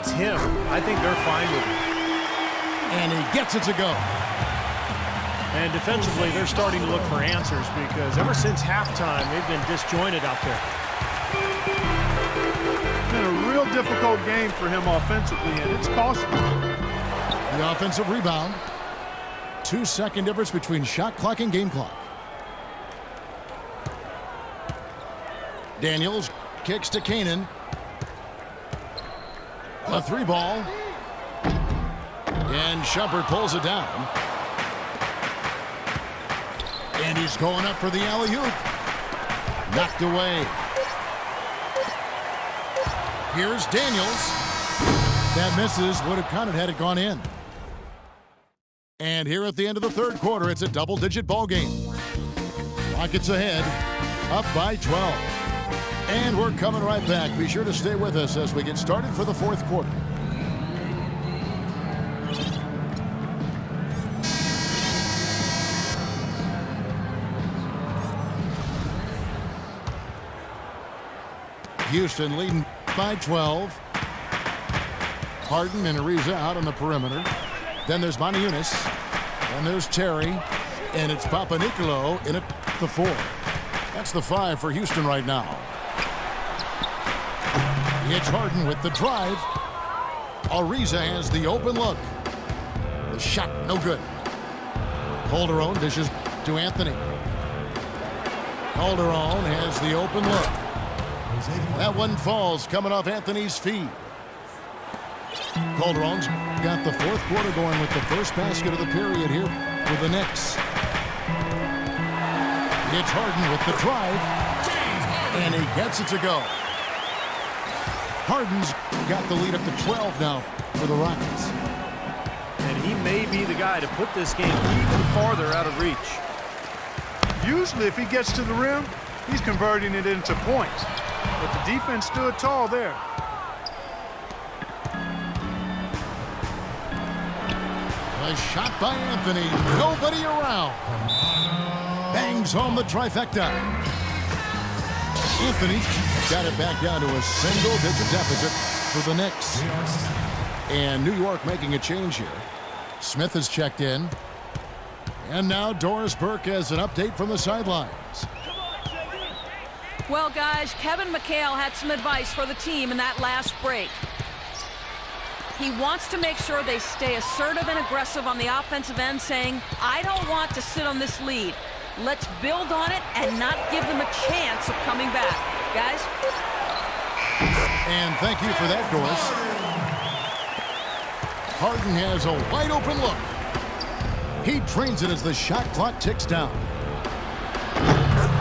it's him, I think they're fine with it. And he gets it to go. And defensively, they're starting to look for answers because ever since halftime, they've been disjointed out there. It's been a real difficult game for him offensively, and it's costing him. The offensive rebound. 2-second difference between shot clock and game clock. Daniels kicks to Canaan. A 3-ball. And Shumpert pulls it down. And he's going up for the alley-oop. Knocked away. Here's Daniels. That misses. Would have counted had it gone in. And here at the end of the third quarter, it's a double-digit ball game. Rockets ahead, up by 12. And we're coming right back. Be sure to stay with us as we get started for the fourth quarter. Houston leading by 12. Harden and Ariza out on the perimeter. Then there's Moniunas. And there's Terry. And it's Papanicolaou in at the 4. That's the 5 for Houston right now. It's Harden with the drive. Ariza has the open look. The shot no good. Calderon dishes to Anthony. Calderon has the open look. That one falls coming off Anthony's feet. Calderon's got the fourth quarter going with the first basket of the period here for the Knicks. It's Harden with the drive. And he gets it to go. Harden's got the lead up to 12 now for the Rockets. And he may be the guy to put this game even farther out of reach. Usually if he gets to the rim, he's converting it into points. But the defense stood tall there. A shot by Anthony. Nobody around. Bangs home the trifecta. Anthony got it back down to a single-digit deficit for the Knicks. And New York making a change here. Smith has checked in. And now Doris Burke has an update from the sidelines. Well, guys, Kevin McHale had some advice for the team in that last break. He wants to make sure they stay assertive and aggressive on the offensive end, saying, I don't want to sit on this lead. Let's build on it and not give them a chance of coming back. Guys? And thank you for that, Doris. Harden has a wide open look. He drains it as the shot clock ticks down.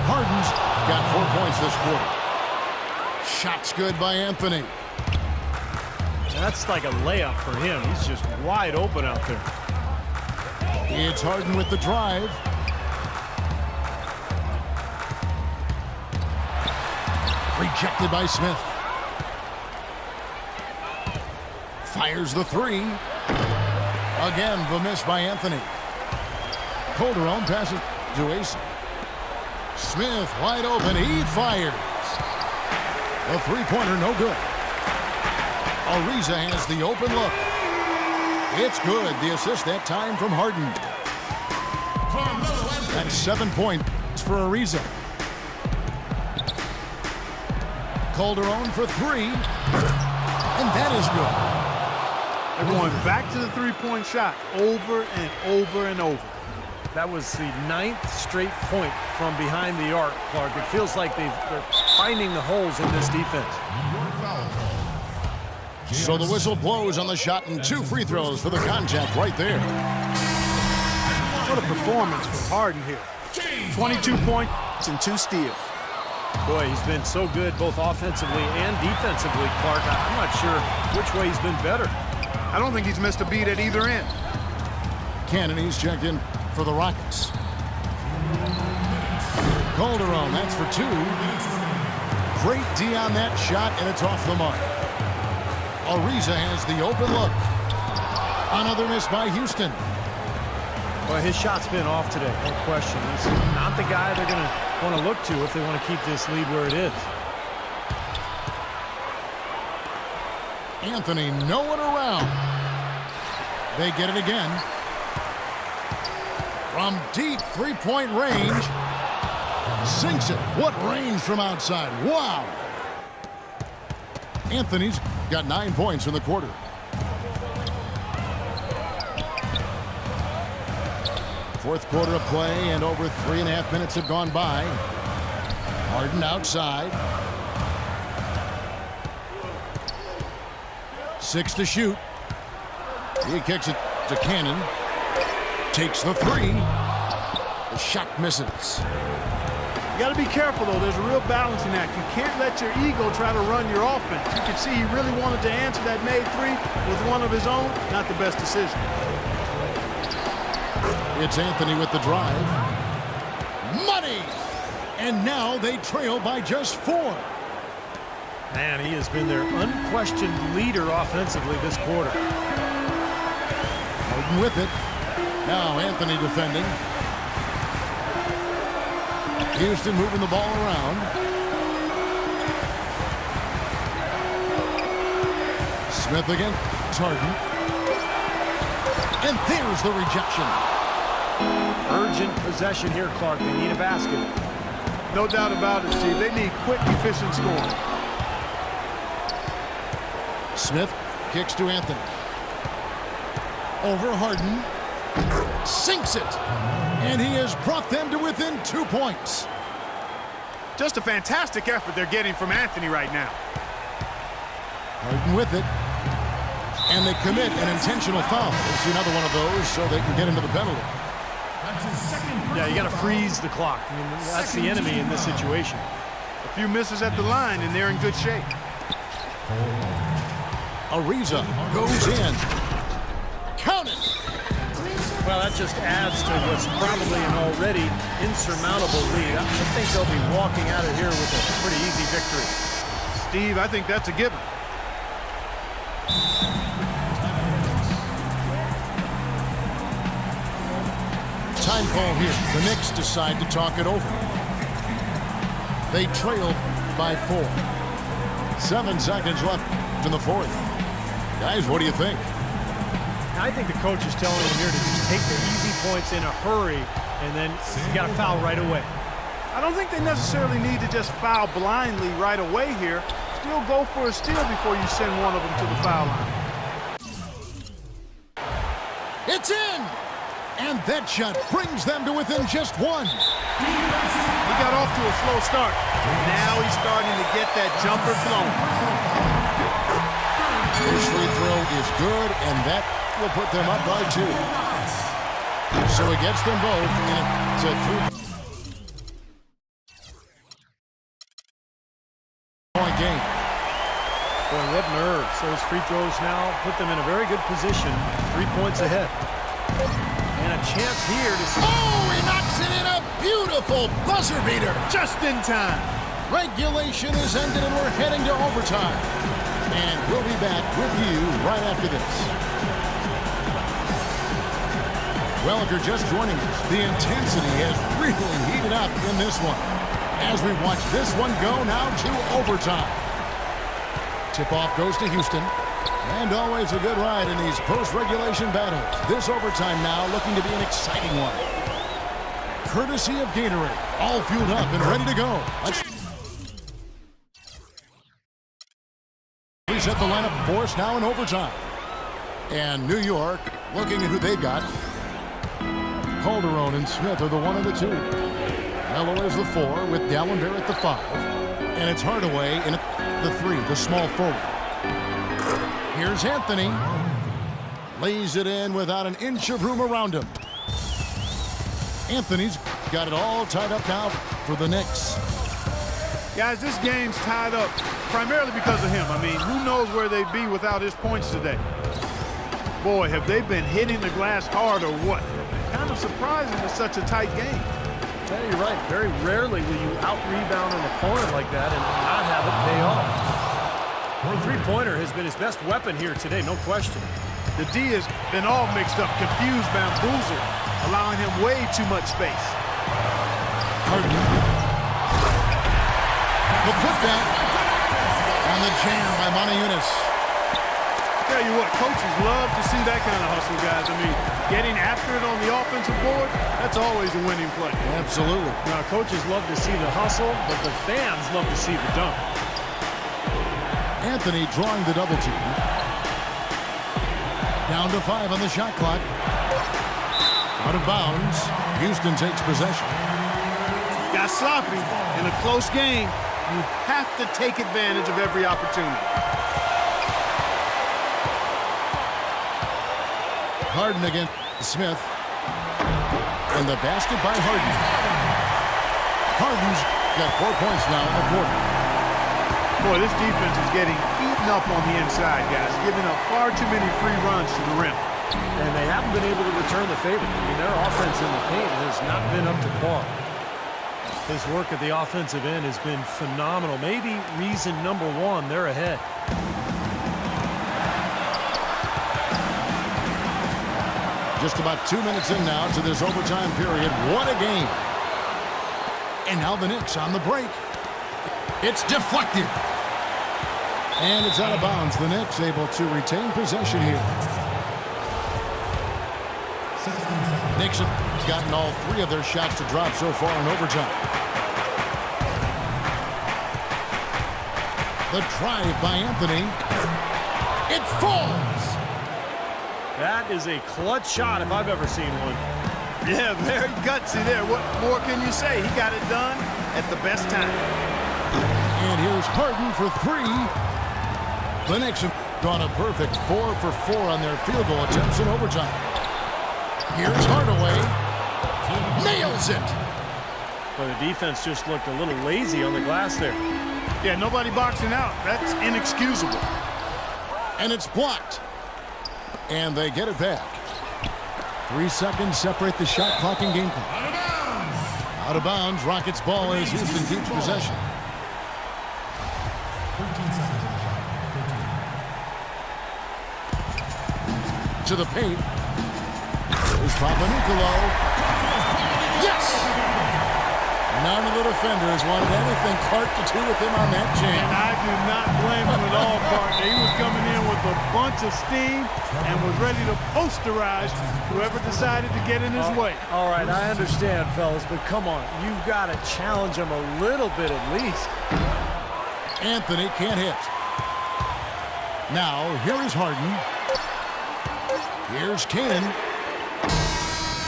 Harden's got 4 points this quarter. Shot's good by Anthony. That's like a layup for him. He's just wide open out there. It's Harden with the drive. Rejected by Smith. Fires the 3. Again, the miss by Anthony. Calderon passes to Asa. Smith wide open. He fires. The three-pointer no good. Ariza has the open look. It's good. The assist that time from Harden. That's 7 points for Ariza. Calderon for 3. And that is good. They're going back to the three-point shot over and over and over. That was the 9th straight point from behind the arc, Clark. It feels like they're finding the holes in this defense. So the whistle blows on the shot and 2 free throws for the contact right there. What a performance for Harden here. 22 points and 2 steals. Boy, he's been so good both offensively and defensively, Clark. I'm not sure which way he's been better. I don't think he's missed a beat at either end. Kennedy's checked in for the Rockets. Calderon, that's for 2. Great D on that shot, and it's off the mark. Ariza has the open look. Another miss by Houston. Well, his shot's been off today, no question. He's not the guy they're going to want to look to if they want to keep this lead where it is. Anthony nowhere around. They get it again. From deep three-point range. Sinks it. What range from outside. Wow. Anthony's got 9 points in the quarter. Fourth quarter of play, and over 3.5 minutes have gone by. Harden outside. 6 to shoot. He kicks it to Cannon. Takes the three. The shot misses. You got to be careful, though. There's a real balancing act. You can't let your ego try to run your offense. You can see he really wanted to answer that made three with one of his own. Not the best decision. It's Anthony with the drive. Money! And now they trail by just 4. Man, he has been their unquestioned leader offensively this quarter. Harden with it. Now Anthony defending. Houston moving the ball around. Smith again. Harden. And there's the rejection. Urgent possession here, Clark. They need a basket. No doubt about it, Steve. They need quick, efficient scoring. Smith kicks to Anthony. Over Harden. Sinks it. And he has brought them to within 2 points. Just a fantastic effort they're getting from Anthony right now. Harden with it. And they commit an intentional foul. It's another one of those so they can get into the penalty. Yeah, you got to freeze the clock. I mean, that's the enemy in this situation. A few misses at the line, and they're in good shape. Ariza goes in. Count it. Well, that just adds to what's probably an already insurmountable lead. I think they'll be walking out of here with a pretty easy victory. Steve, I think that's a given. Time call here. The Knicks decide to talk it over. They trailed by 4. 7 seconds left in the fourth. Guys, what do you think? I think the coach is telling them here to just take the easy points in a hurry, and then you got to foul right away. I don't think they necessarily need to just foul blindly right away here. Still go for a steal before you send one of them to the foul line. It's in! And that shot brings them to within just 1. He got off to a slow start. Now he's starting to get that jumper flowing. His free throw is good, and that will put them up by 2. So he gets them both, and it's a 3-point game. Boy, what nerves. Those free throws now put them in a very good position. 3 points ahead. And a chance here to see. Oh, he knocks it in, a beautiful buzzer beater. Just in time. Regulation is ended, and we're heading to overtime. And we'll be back with you right after this. Well, if you're just joining us, the intensity has really heated up in this one. As we watch this one go now to overtime. Tip-off goes to Houston. And always a good ride in these post-regulation battles. This overtime now looking to be an exciting one. Courtesy of Gatorade. All fueled up and ready to go. Let's reset the lineup for us now in overtime. And New York looking at who they've got. Calderon and Smith are the 1 and the 2. Melo is the 4 with Dallenberg at the 5. And it's Hardaway in the 3, the small forward. Here's Anthony. Lays it in without an inch of room around him. Anthony's got it all tied up now for the Knicks. Guys, this game's tied up primarily because of him. I mean, who knows where they'd be without his points today. Boy, have they been hitting the glass hard or what? Kind of surprising it's such a tight game. Yeah, you're right. Very rarely will you out-rebound an opponent like that and not have it pay off. The three-pointer has been his best weapon here today, no question. The D has been all mixed up, confused, bamboozled, allowing him way too much space. Harden. The putback on the jam by Montejunas. Tell you what, coaches love to see that kind of hustle, guys. I mean, getting after it on the offensive board, that's always a winning play. Absolutely. Now, coaches love to see the hustle, but the fans love to see the dunk. Anthony drawing the double team. Down to 5 on the shot clock. Out of bounds. Houston takes possession. Got sloppy in a close game. You have to take advantage of every opportunity. Harden against Smith. And the basket by Harden. Harden's got 4 points now in the quarter. Boy, this defense is getting eaten up on the inside, guys, giving up far too many free runs to the rim. And they haven't been able to return the favor. I mean, their offense in the paint has not been up to par. His work at the offensive end has been phenomenal. Maybe reason number one, they're ahead. Just about 2 minutes in now to this overtime period. What a game. And now the Knicks on the break. It's deflected. And it's out of bounds. The Knicks able to retain possession here. Knicks have gotten all 3 of their shots to drop so far in overtime. The drive by Anthony. It falls. That is a clutch shot if I've ever seen one. Yeah, very gutsy there. What more can you say? He got it done at the best time. And here's Harden for 3. The Knicks have gone a perfect 4 for 4 on their field goal attempts in overtime. Here's Hardaway. Nails it. But the defense just looked a little lazy on the glass there. Yeah, nobody boxing out. That's inexcusable. And it's blocked. And they get it back. 3 seconds separate the shot clock and game clock. Out of bounds. Rockets ball as Houston keeps possession. To the paint. There's Papanicolo. Yes! None of the defenders wanted anything Clark to do with him on that jam. And I do not blame him at all, partner. He was coming in with a bunch of steam and was ready to posterize whoever decided to get in his way. All right, I understand, fellas, but come on. You've got to challenge him a little bit at least. Anthony can't hit. Now, here is Harden. Here's Cannon.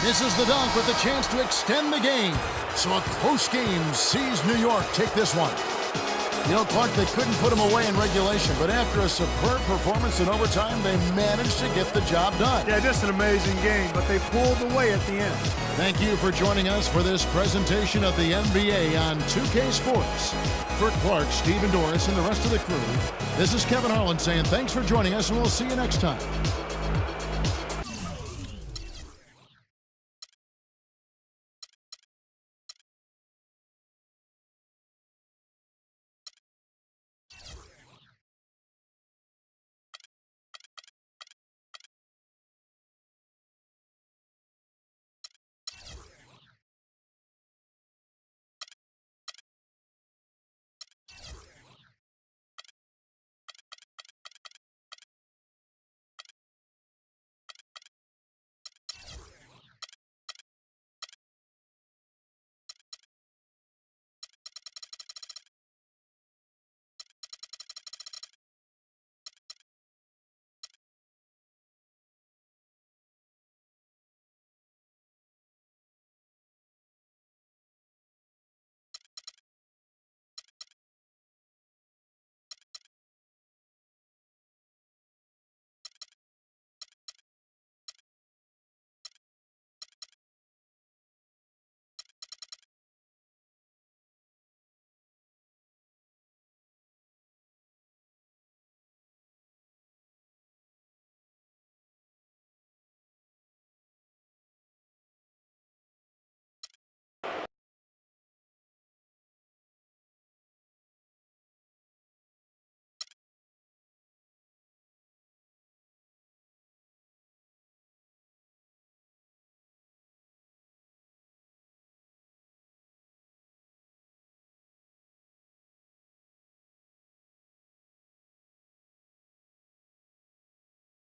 Misses the dunk with a chance to extend the game. So a close game sees New York take this one. You know, Clark, they couldn't put him away in regulation, but after a superb performance in overtime, they managed to get the job done. Yeah, just an amazing game, but they pulled away at the end. Thank you for joining us for this presentation of the NBA on 2K Sports. For Clark, Steve and Doris, and the rest of the crew, this is Kevin Harlan saying thanks for joining us, and we'll see you next time.